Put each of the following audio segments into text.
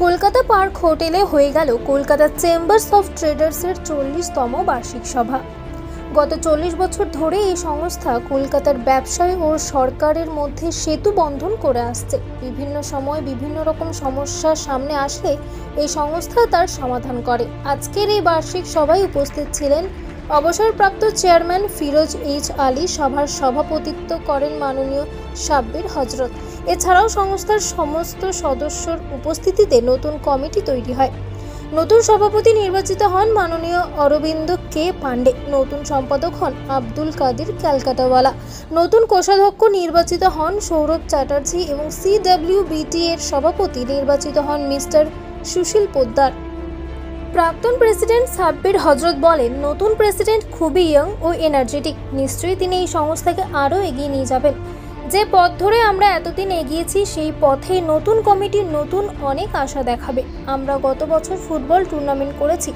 Kolkata park হোটেলে হয়ে গেল কলকাতা চেম্বার্স অফ ট্রেডার্সের 40তম বার্ষিক সভা। গত 40 বছর ধরে এই সংস্থা কলকাতার ব্যবসায়ী ও সরকারের মধ্যে সেতু বন্ধন করে আসছে। বিভিন্ন সময় বিভিন্ন রকম সমস্যার সামনে আসলে এই সংস্থা তার সমাধান করে। আজকের এই বার্ষিক সভায় উপস্থিত ছিলেন অবসরপ্রাপ্ত চেয়ারম্যান ফিরোজ এইচ আলী, সভার সভাপতিত্ব করেন মাননীয় সাব্বির হজরত। এছাড়াও সংস্থার সমস্ত সদস্যর উপস্থিতিতে নতুন কমিটি তৈরি হয়। নতুন সভাপতি নির্বাচিত হন মাননীয় অরবিন্দ কে পান্ডে, নতুন সম্পাদক হন আব্দুল কাদির ক্যালকাটাওয়ালা, নতুন কোষাধ্যক্ষ নির্বাচিত হন সৌরভ চ্যাটার্জি এবং CWBT এর সভাপতি নির্বাচিত হন মিস্টার সুশীল পোদ্দার। প্রাক্তন প্রেসিডেন্ট সাব্বির হজরত বলেন, নতুন প্রেসিডেন্ট খুবই ইয়ং ও এনার্জেটিক। নিশ্চয়ই তিনি এই সংস্থাকে আরও এগিয়ে নিয়ে যাবেন। যে পথ ধরে আমরা এতদিন এগিয়েছি সেই পথে নতুন কমিটির নতুন অনেক আশা দেখাবে। আমরা গত বছর ফুটবল টুর্নামেন্ট করেছি,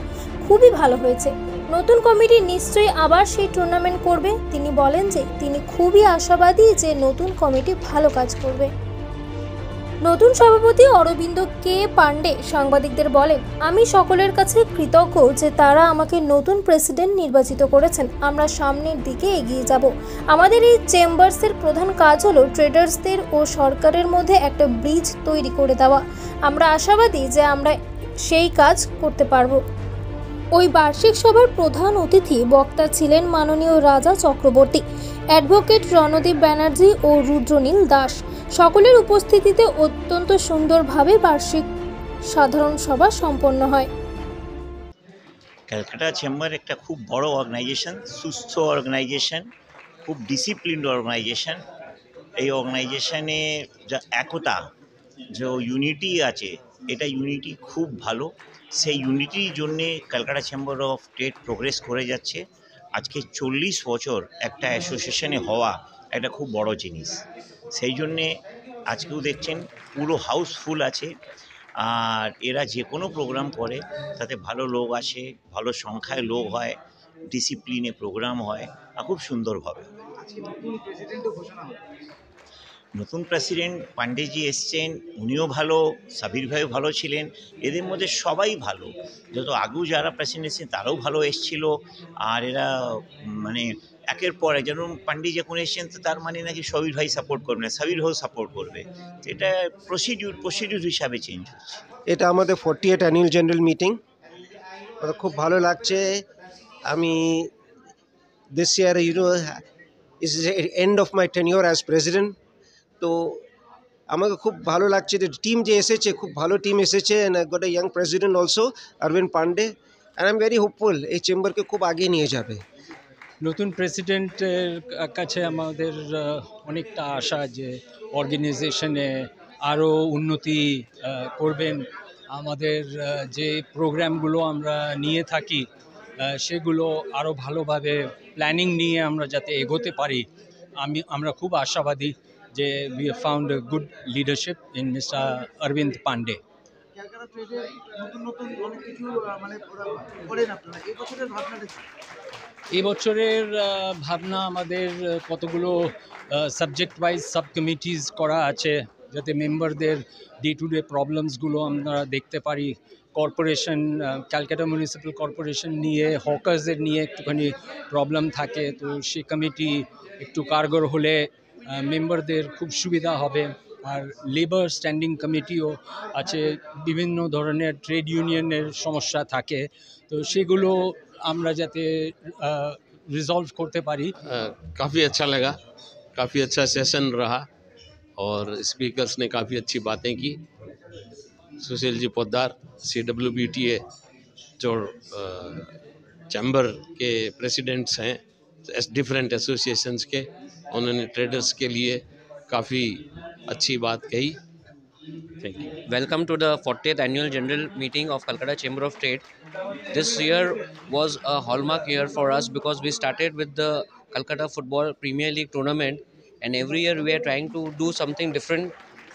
খুবই ভালো হয়েছে। নতুন কমিটি নিশ্চয়ই আবার সেই টুর্নামেন্ট করবে। তিনি বলেন যে তিনি খুবই আশাবাদী যে নতুন কমিটি ভালো কাজ করবে। নতুন সভাপতি অরবিন্দ কে পান্ডে সাংবাদিকদের বলেন, আমি সকলের কাছে কৃতজ্ঞ যে তারা আমাকে নতুন প্রেসিডেন্ট নির্বাচিত করেছেন। আমরা সামনের দিকে এগিয়ে যাব। আমাদের এই চেম্বার্সের প্রধান কাজ হলো ট্রেডার্সদের ও সরকারের মধ্যে একটা ব্রিজ তৈরি করে দেওয়া। আমরা আশাবাদী যে আমরা সেই কাজ করতে পারব। ওই বার্ষিক সভার প্রধান অতিথি বক্তা ছিলেন মাননীয় রাজা চক্রবর্তী, অ্যাডভোকেট রণদীপ ব্যানার্জি ও রুদ্রনীল দাস। সকলের উপস্থিতিতে অত্যন্ত সুন্দরভাবে বার্ষিক সাধারণ সভা সম্পন্ন হয়। ক্যালকাটা চেম্বার একটা খুব বড় অর্গানাইজেশন, সুস্থ অর্গানাইজেশন, খুব ডিসিপ্লিনড অর্গানাইজেশন। এই অর্গানাইজেশনে যা একতা, যে ইউনিটি আছে, এটা ইউনিটি খুব ভালো। সেই ইউনিটির জন্যে Calcutta chamber of trade progress করে যাচ্ছে। আজকে 40 বছর একটা অ্যাসোসিয়েশনে হওয়া একটা খুব বড় জিনিস। সেই জন্যে আজকেও দেখছেন পুরো হাউসফুল আছে। আর এরা যে কোনো প্রোগ্রাম করে তাতে ভালো লোক আসে, ভালো সংখ্যায় লোক হয়, ডিসিপ্লিনে প্রোগ্রাম হয়, আর খুব সুন্দরভাবে। নতুন প্রেসিডেন্ট পান্ডেজি এসছেন, উনিও ভালো, সাবির ভাইও ভালো ছিলেন। এদের মধ্যে সবাই ভালো। যত আগেও যারা প্রেসিডেন্ট এসেছেন তারাও ভালো এসছিল। আর এরা মানে একের পর এক, যেমন পান্ডে যখন এসছেন তো তার মানে নাকি সাবির ভাই সাপোর্ট করবে না, সাবির ভাইও সাপোর্ট করবে। এটা প্রসিডিউর হিসাবে চেঞ্জ হচ্ছে। এটা আমাদের 40th অ্যানুয়াল জেনারেল মিটিং। খুব ভালো লাগছে। আমি this year is end of my tenure as president. তো আমাকে খুব ভালো লাগছে যে টিম যে এসেছে, খুব ভালো টিম এসেছে। And I got a young president also, Arvind Pandey. And I am very hopeful এই চেম্বারকে খুব আগিয়ে নিয়ে যাবে। নতুন প্রেসিডেন্টের কাছে আমাদের অনেকটা আশা যে অর্গানাইজেশনে আরও উন্নতি করবেন। আমাদের যে প্রোগ্রামগুলো আমরা নিয়ে থাকি সেগুলো আরও ভালোভাবে প্ল্যানিং নিয়ে আমরা যাতে এগোতে পারি। আমরা খুব আশাবাদী যে we have found a good leadership in mister Arvind Pandey. এবছরের ভাবনা আমাদের কতগুলো সাবজেক্ট ওয়াইজ সাব কমিটিজ করা আছে, যাতে মেম্বারদের ডে টু ডে প্রবলেমসগুলো আমরা দেখতে পারি। কর্পোরেশন, ক্যালকাটা মিউনিসিপ্যাল কর্পোরেশন নিয়ে, হকার্সদের নিয়ে একটুখানি প্রবলেম থাকে, তো সেই কমিটি একটু কার্যকর হলে মেম্বারদের খুব সুবিধা হবে। আর লেবার স্ট্যান্ডিং কমিটিও আছে, বিভিন্ন ধরনের ট্রেড ইউনিয়নের সমস্যা থাকে, তো সেগুলো আমরা যাতে रिजॉल्व करते पारी। काफ़ी अच्छा लगा, काफ़ी अच्छा सेशन रहा और स्पीकर्स ने काफ़ी अच्छी बातें की। सुशील जी पोद्दार CWBTA जो चैम्बर के प्रेसिडेंट्स हैं डिफरेंट एसोसिएशंस के, उन्होंने ट्रेडर्स के लिए काफ़ी अच्छी बात कही। Thank you. Welcome to the 40th annual general meeting of Calcutta Chamber of Trade. This year was a hallmark year for us because we started with the Calcutta Football Premier League tournament, and every year we are trying to do something different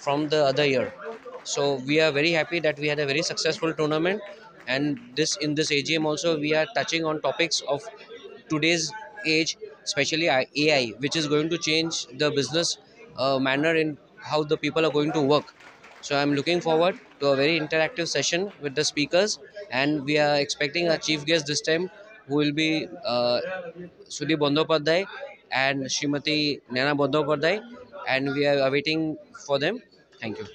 from the other year. So we are very happy that we had a very successful tournament, and in this AGM also we are touching on topics of today's age, especially AI, which is going to change the business manner in how the people are going to work. So I'm looking forward to a very interactive session with the speakers, and we are expecting a chief guest this time, who will be Sudhi Bandyopadhyay and Srimati Naina Bandyopadhyay, and we are awaiting for them. Thank you.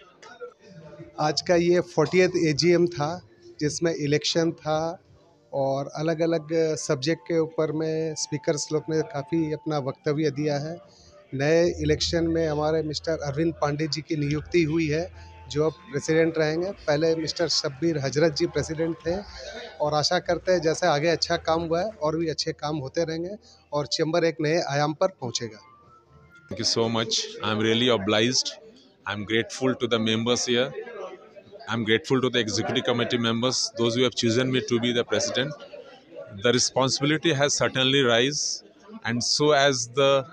आज का ये 40th AGM था, जिसमें election था और अलग अलग subject के ऊपर में स्पीकर्स लोग ने काफ़ी अपना वक्तव्य दिया है। नए इलेक्शन में हमारे मिस्टर अरविंद पांडे जी की नियुक्ति हुई है, जो अब प्रेसिडेंट रहेंगे। पहले मिस्टर शब्बीर हजरत जी प्रेसिडेंट थे, और आशा करते हैं जैसे आगे अच्छा काम हुआ है और भी अच्छे काम होते रहेंगे और चैम्बर एक नए आयाम पर पहुंचेगा। Thank you so much. I'm really obliged. I'm grateful to the members here. I'm grateful to the executive committee members, those who have chosen me to be the president. The responsibility has certainly rise, and so as the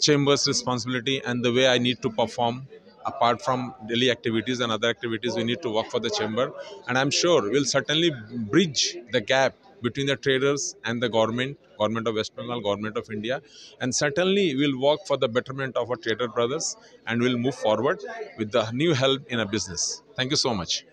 chamber's responsibility and the way I need to perform apart from daily activities and other activities, we need to work for the chamber, and I'm sure we'll certainly bridge the gap between the traders and the government of West Bengal, government of India, and certainly we'll work for the betterment of our trader brothers, and we'll move forward with the new help in a business. Thank you so much.